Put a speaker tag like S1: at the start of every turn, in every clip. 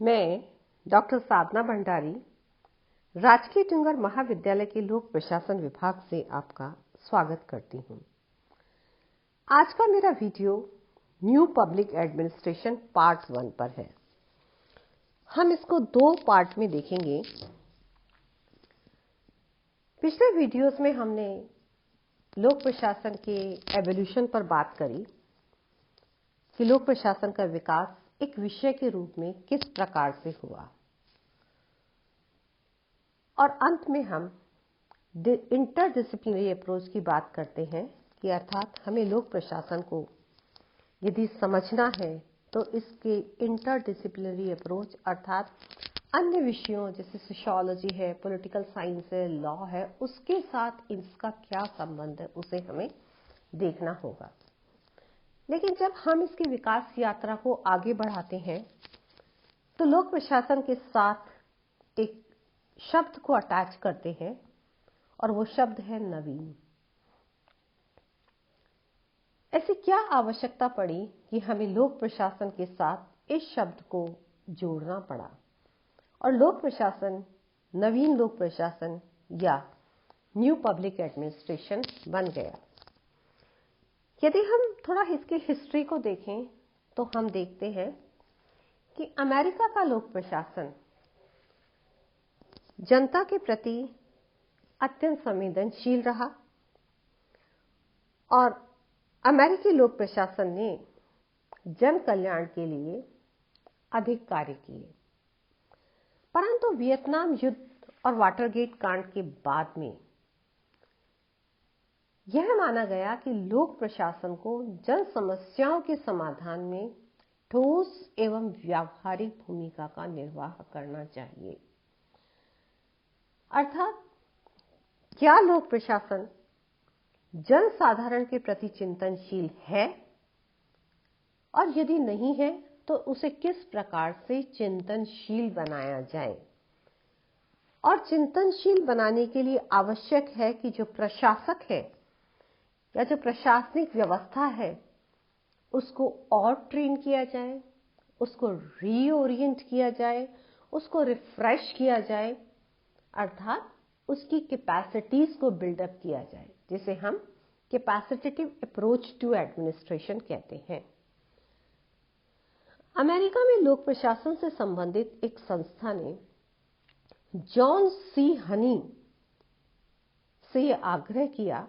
S1: मैं डॉक्टर साधना भंडारी राजकीय टिंगर महाविद्यालय के लोक प्रशासन विभाग से आपका स्वागत करती हूं। आज का मेरा video new public administration part 1 पर है। हम इसको 2 पार्ट में देखेंगे। पिछले वीडियोस में हमने लोक प्रशासन के एवोल्यूशन पर बात करी कि लोक प्रशासन का विकास एक विषय के रूप में किस प्रकार से हुआ, और अंत में हम इंटरडिसिप्लिनरी अप्रोच की बात करते हैं कि अर्थात हमें लोक प्रशासन को यदि समझना है तो इसके इंटरडिसिप्लिनरी अप्रोच अर्थात अन्य विषयों जैसे सोशियोलॉजी है, पॉलिटिकल साइंस है, लॉ है, उसके साथ इसका क्या संबंध है उसे हमें देखना होगा। लेकिन जब हम इसकी विकास यात्रा को आगे बढ़ाते हैं तो लोक प्रशासन के साथ एक शब्द को अटैच करते हैं और वो शब्द है नवीन। ऐसी क्या आवश्यकता पड़ी कि हमें लोक प्रशासन के साथ इस शब्द को जोड़ना पड़ा और लोक प्रशासन नवीन लोक प्रशासन या न्यू पब्लिक एडमिनिस्ट्रेशन बन गया। यदि हम थोड़ा इसकी हिस्ट्री को देखें तो हम देखते हैं कि अमेरिका का लोक प्रशासन जनता के प्रति अत्यंत संवेदनशील रहा और अमेरिकी लोक प्रशासन ने जन कल्याण के लिए अधिक कार्य किए। परंतु वियतनाम युद्ध और वाटरगेट कांड के बाद में यह माना गया कि लोक प्रशासन को जन समस्याओं के समाधान में ठोस एवं व्यावहारिक भूमिका का निर्वाह करना चाहिए। अर्थात क्या लोक प्रशासन जन साधारण के प्रति चिंतनशील है, और यदि नहीं है तो उसे किस प्रकार से चिंतनशील बनाया जाए। और चिंतनशील बनाने के लिए आवश्यक है कि जो प्रशासक है या जो प्रशासनिक व्यवस्था है उसको और ट्रेन किया जाए, उसको रीओरिएंट किया जाए, उसको रिफ्रेश किया जाए, अर्थात उसकी कैपेसिटीज को बिल्डअप किया जाए, जिसे हम कैपेसिटेटिव अप्रोच टू एडमिनिस्ट्रेशन कहते हैं। अमेरिका में लोक प्रशासन से संबंधित एक संस्था ने जॉन सी हनी से यह आग्रह किया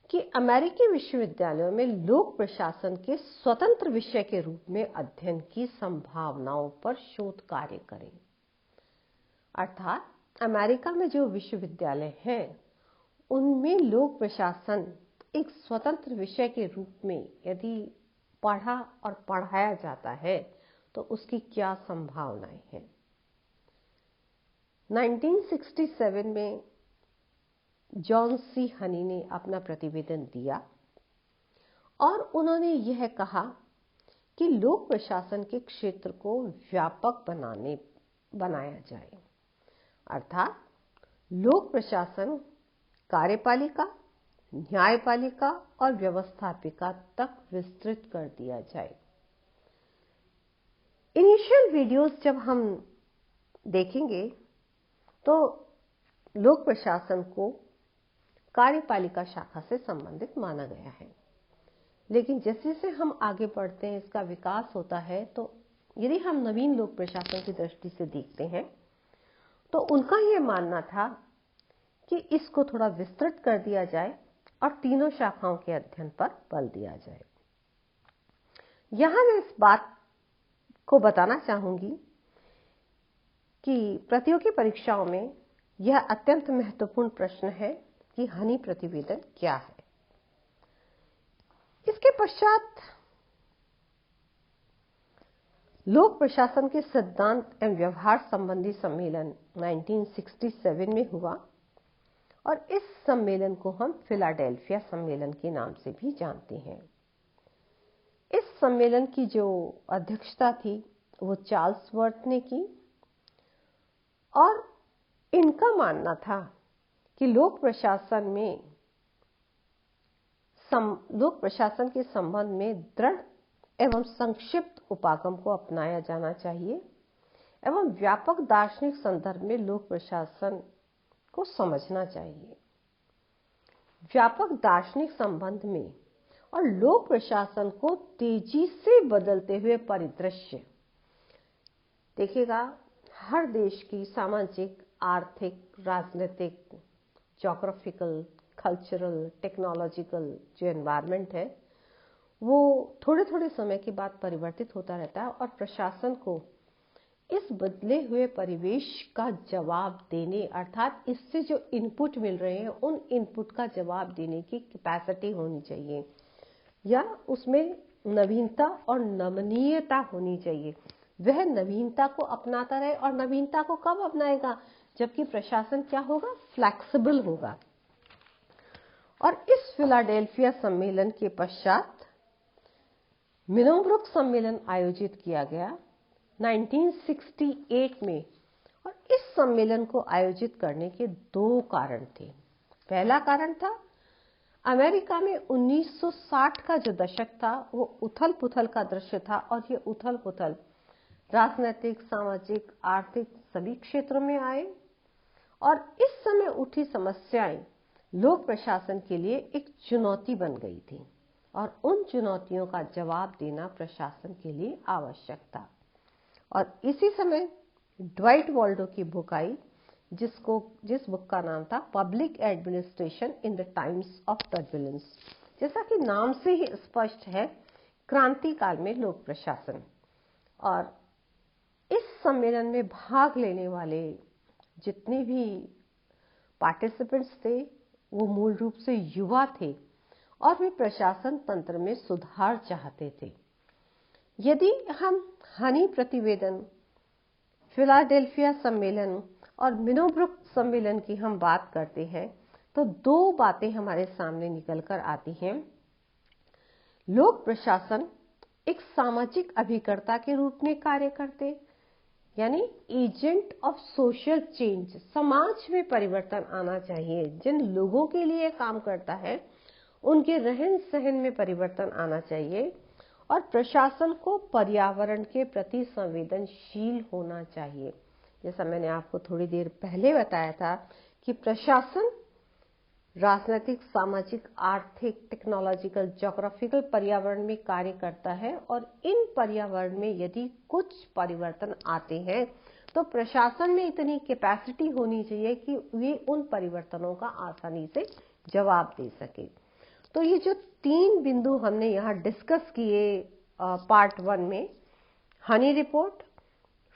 S1: कि अमेरिकी विश्वविद्यालयों में लोक प्रशासन के स्वतंत्र विषय के रूप में अध्ययन की संभावनाओं पर शोध कार्य करें। अर्थात अमेरिका में जो विश्वविद्यालय हैं उनमें लोक प्रशासन एक स्वतंत्र विषय के रूप में यदि पढ़ा और पढ़ाया जाता है तो उसकी क्या संभावनाएं हैं। 1967 में जॉन सी हनी ने अपना प्रतिवेदन दिया और उन्होंने यह कहा कि लोक प्रशासन के क्षेत्र को व्यापक बनाया जाए। अर्थात लोक प्रशासन कार्यपालिका, न्यायपालिका और व्यवस्थापिका तक विस्तृत कर दिया जाए। इनिशियल वीडियोस जब हम देखेंगे तो लोक प्रशासन को कार्यपालिका शाखा से संबंधित माना गया है, लेकिन जैसे जैसे हम आगे बढ़ते हैं इसका विकास होता है तो यदि हम नवीन लोक प्रशासन की दृष्टि से देखते हैं तो उनका यह मानना था कि इसको थोड़ा विस्तृत कर दिया जाए और तीनों शाखाओं के अध्ययन पर बल दिया जाए। यहां मैं इस बात को बताना चाहूंगी कि प्रतियोगी परीक्षाओं में यह अत्यंत महत्वपूर्ण प्रश्न है कि हनी प्रतिवेदन क्या है। इसके पश्चात लोक प्रशासन के सिद्धांत एवं व्यवहार संबंधी सम्मेलन 1967 में हुआ और इस सम्मेलन को हम फिलाडेल्फिया सम्मेलन के नाम से भी जानते हैं। इस सम्मेलन की जो अध्यक्षता थी वो चार्ल्स वर्थ ने की और इनका मानना था कि लोक प्रशासन के संबंध में दृढ़ एवं संक्षिप्त उपागम को अपनाया जाना चाहिए एवं व्यापक दार्शनिक संदर्भ में लोक प्रशासन को समझना चाहिए। व्यापक दार्शनिक संबंध में और लोक प्रशासन को तेजी से बदलते हुए परिदृश्य देखिएगा। हर देश की सामाजिक, आर्थिक, राजनीतिक, ज्योग्राफिकल, कल्चरल, टेक्नोलॉजिकल जो एनवायरनमेंट है वो थोड़े थोड़े समय के बाद परिवर्तित होता रहता है और प्रशासन को इस बदले हुए परिवेश का जवाब देने अर्थात इससे जो इनपुट मिल रहे हैं उन इनपुट का जवाब देने की कैपेसिटी होनी चाहिए या उसमें नवीनता और नमनीयता होनी चाहिए। वह नवीनता को अपनाता रहे और नवीनता को कब अपनाएगा? जबकि प्रशासन क्या होगा? फ्लेक्सिबल होगा। और इस फिलाडेल्फिया सम्मेलन के पश्चात मिनोब्रुक सम्मेलन आयोजित किया गया 1968 में और इस सम्मेलन को आयोजित करने के दो कारण थे। पहला कारण था अमेरिका में 1960 का जो दशक था वो उथल पुथल का दृश्य था और ये उथल पुथल राजनीतिक, सामाजिक, आर्थिक सभी क्षेत्रों में आए और इस समय उठी समस्याएं लोक प्रशासन के लिए एक चुनौती बन गई थी और उन चुनौतियों का जवाब देना प्रशासन के लिए आवश्यक था। और इसी समय ड्वाइट वॉल्डो की बुक आई जिस बुक का नाम था public administration in the times of turbulence. जैसा कि नाम से ही स्पष्ट है, क्रांति काल में लोक प्रशासन। और इस सम्मेलन में भाग लेने वाले जितने भी पार्टिसिपेंट्स थे वो मूल रूप से युवा थे और वे प्रशासन तंत्र में सुधार चाहते थे। यदि हम हनी प्रतिवेदन, फिलाडेल्फिया सम्मेलन और मिनोब्रुक सम्मेलन की हम बात करते हैं तो दो बातें हमारे सामने निकल कर आती हैं। लोक प्रशासन एक सामाजिक अभिकर्ता के रूप में कार्य करते, यानी एजेंट ऑफ सोशल चेंज। समाज में परिवर्तन आना चाहिए। जिन लोगों के लिए काम करता है उनके रहन सहन में परिवर्तन आना चाहिए और प्रशासन को पर्यावरण के प्रति संवेदनशील होना चाहिए। जैसा मैंने आपको थोड़ी देर पहले बताया था कि प्रशासन राजनीतिक, सामाजिक, आर्थिक, टेक्नोलॉजिकल, ज्योग्राफिकल पर्यावरण में कार्य करता है और इन पर्यावरण में यदि कुछ परिवर्तन आते हैं तो प्रशासन में इतनी कैपेसिटी होनी चाहिए कि वे उन परिवर्तनों का आसानी से जवाब दे सके। तो ये जो तीन बिंदु हमने यहाँ डिस्कस किए पार्ट 1 में, हनी रिपोर्ट,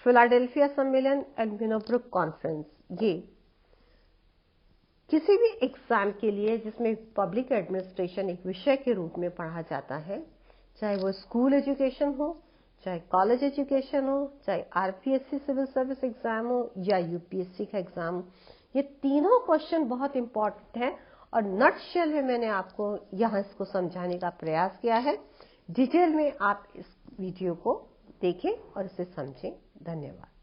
S1: फिलाडेल्फिया सम्मेलन एंड मिनोब्रुक कॉन्फ्रेंस, ये किसी भी एग्जाम के लिए जिसमें पब्लिक एडमिनिस्ट्रेशन एक विषय के रूप में पढ़ा जाता है, चाहे वो स्कूल एजुकेशन हो, चाहे कॉलेज एजुकेशन हो, चाहे आरपीएससी सिविल सर्विस एग्जाम हो या यूपीएससी का एग्जाम हो, ये तीनों क्वेश्चन बहुत इंपॉर्टेंट है और नटशेल में मैंने आपको यहाँ इसको समझाने का प्रयास किया है। डिटेल में आप इस वीडियो को देखें और इसे समझें। धन्यवाद।